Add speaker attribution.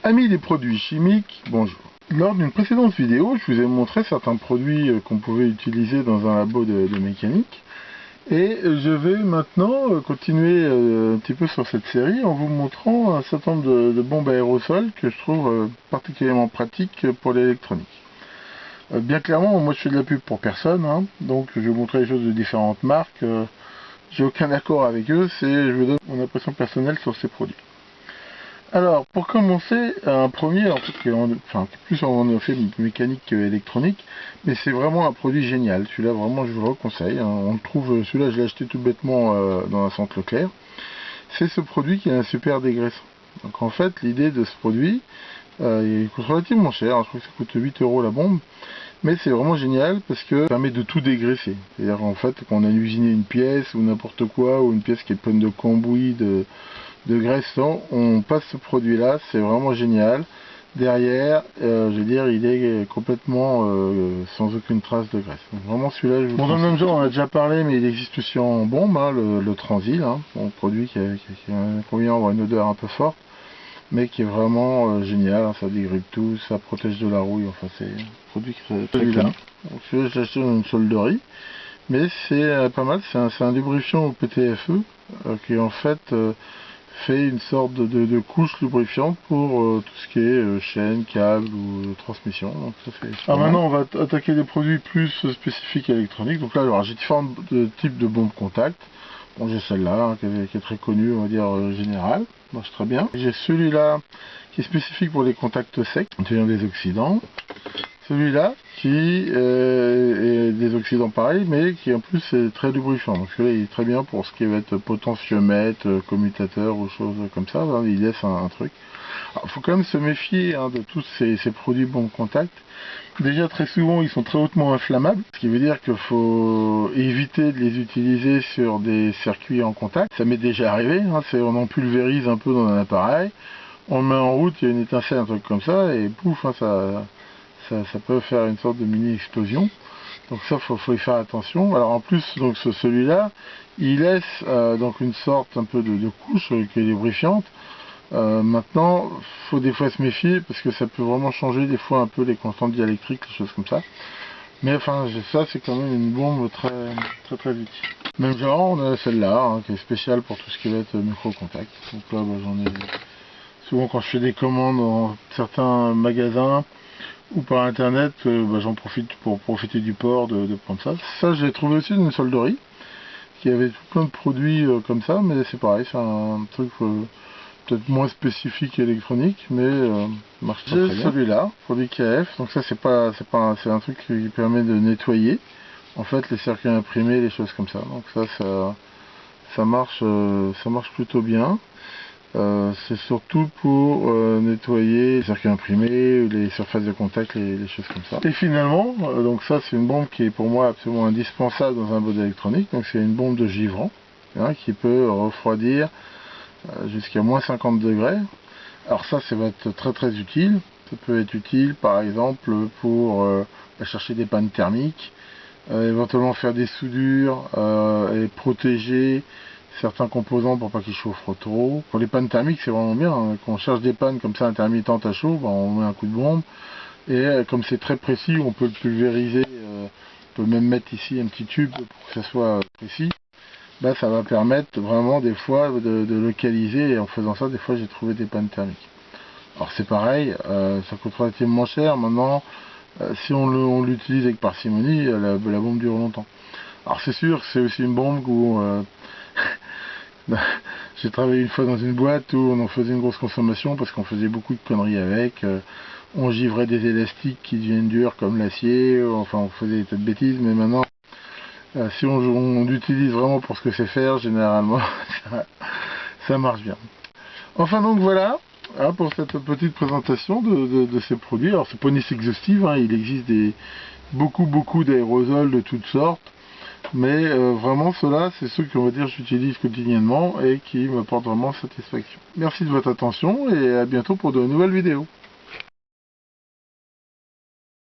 Speaker 1: Amis des produits chimiques, bonjour. Lors d'une précédente vidéo, je vous ai montré certains produits qu'on pouvait utiliser dans un labo de mécanique. Et je vais maintenant continuer un petit peu sur cette série en vous montrant un certain nombre de bombes aérosols que je trouve particulièrement pratiques pour l'électronique. Bien clairement, moi je fais de la pub pour personne, hein, donc je vais vous montrer les choses de différentes marques. J'ai aucun accord avec eux, je vous donne mon impression personnelle sur ces produits. Alors, pour commencer, un premier, en fait, plus en fait mécanique qu'électronique, mais c'est vraiment un produit génial. Celui-là, vraiment, je vous le conseille. Hein. On le trouve, celui-là, je l'ai acheté tout bêtement dans un centre Leclerc. C'est ce produit qui est un super dégraissant. Donc, en fait, l'idée de ce produit, il coûte relativement cher. Je crois que ça coûte 8 € la bombe. Mais c'est vraiment génial parce que ça permet de tout dégraisser. C'est-à-dire, en fait, quand on a usiné une pièce ou n'importe quoi, ou une pièce qui est pleine de cambouis, de graisse, on passe ce produit là, c'est vraiment génial. Derrière, je veux dire, il est complètement sans aucune trace de graisse. Donc, vraiment celui-là, je vous dans le même genre, on a déjà parlé, mais il existe aussi en bombe, hein, le Transil, hein, un produit qui a un inconvénient, avoir une odeur un peu forte, mais qui est vraiment génial, hein, ça dégrippe tout, ça protège de la rouille, enfin c'est un produit qui est très bien. Donc celui-là, j'ai acheté dans une solderie, mais c'est pas mal, c'est un lubrifiant au PTFE, qui en fait fait une sorte de couche lubrifiante pour tout ce qui est chaîne, câble ou transmission. Donc ça fait. Alors maintenant on va attaquer des produits plus spécifiques électroniques. Donc là alors j'ai différents types de bombes contact. Bon j'ai celle-là hein, qui est très connue, on va dire générale, marche très bien. J'ai celui-là qui est spécifique pour les contacts secs, contenant des oxydants. Celui-là qui est des oxydants pareils, mais qui en plus est très lubrifiant. Donc celui-là il est très bien pour ce qui va être potentiomètre, commutateur ou choses comme ça. Hein, il laisse un truc. Il faut quand même se méfier hein, de tous ces produits bombes contact. Déjà très souvent ils sont très hautement inflammables, ce qui veut dire qu'il faut éviter de les utiliser sur des circuits en contact. Ça m'est déjà arrivé, hein, on en pulvérise un peu dans un appareil, on le met en route, il y a une étincelle, un truc comme ça, et pouf, hein, ça peut faire une sorte de mini-explosion. Donc ça, faut y faire attention. Alors en plus, donc celui-là, il laisse donc une sorte un peu de couche qui est lubrifiante. Maintenant, faut des fois se méfier parce que ça peut vraiment changer des fois un peu les constantes diélectriques, les choses comme ça. Mais enfin, ça c'est quand même une bombe très utile. Même genre, on a celle-là hein, qui est spéciale pour tout ce qui va être micro-contact. Donc là, j'en ai souvent quand je fais des commandes dans certains magasins ou par internet, j'en profite pour profiter du port de prendre ça. Ça, j'ai trouvé aussi dans une solderie qui avait plein de produits comme ça, mais c'est pareil, c'est un truc peut-être moins spécifique électronique, mais marche très bien. Celui-là, produit KF, donc ça c'est un truc qui permet de nettoyer en fait les circuits imprimés, les choses comme ça. Donc ça marche plutôt bien. C'est surtout pour nettoyer les circuits imprimés, les surfaces de contact, les choses comme ça. Et finalement, donc ça c'est une bombe qui est pour moi absolument indispensable dans un boîte électronique. Donc c'est une bombe de givrant hein, qui peut refroidir jusqu'à moins 50 degrés. Alors ça va être très utile. Ça peut être utile par exemple pour chercher des pannes thermiques, éventuellement faire des soudures et protéger certains composants pour pas qu'ils chauffent trop. Pour les pannes thermiques c'est vraiment bien, hein. Quand on cherche des pannes comme ça intermittentes à chaud, on met un coup de bombe et comme c'est très précis, on peut le pulvériser, on peut même mettre ici un petit tube pour que ça soit précis. Ça va permettre vraiment des fois de localiser, et en faisant ça des fois j'ai trouvé des pannes thermiques. Alors c'est pareil, ça coûte relativement cher. Maintenant si on l'utilise avec parcimonie, la bombe dure longtemps. Alors c'est sûr, c'est aussi une bombe où j'ai travaillé une fois dans une boîte où on en faisait une grosse consommation parce qu'on faisait beaucoup de conneries avec. On givrait des élastiques qui deviennent durs comme l'acier, enfin on faisait des tas de bêtises, mais maintenant si on l'utilise vraiment pour ce que c'est faire, généralement ça marche bien. Enfin donc voilà hein, pour cette petite présentation de ces produits. Alors c'est pas une liste exhaustive, hein, il existe beaucoup d'aérosols de toutes sortes. Mais vraiment ceux-là, c'est ceux que on va dire j'utilise quotidiennement et qui m'apportent vraiment satisfaction. Merci de votre attention et à bientôt pour de nouvelles vidéos.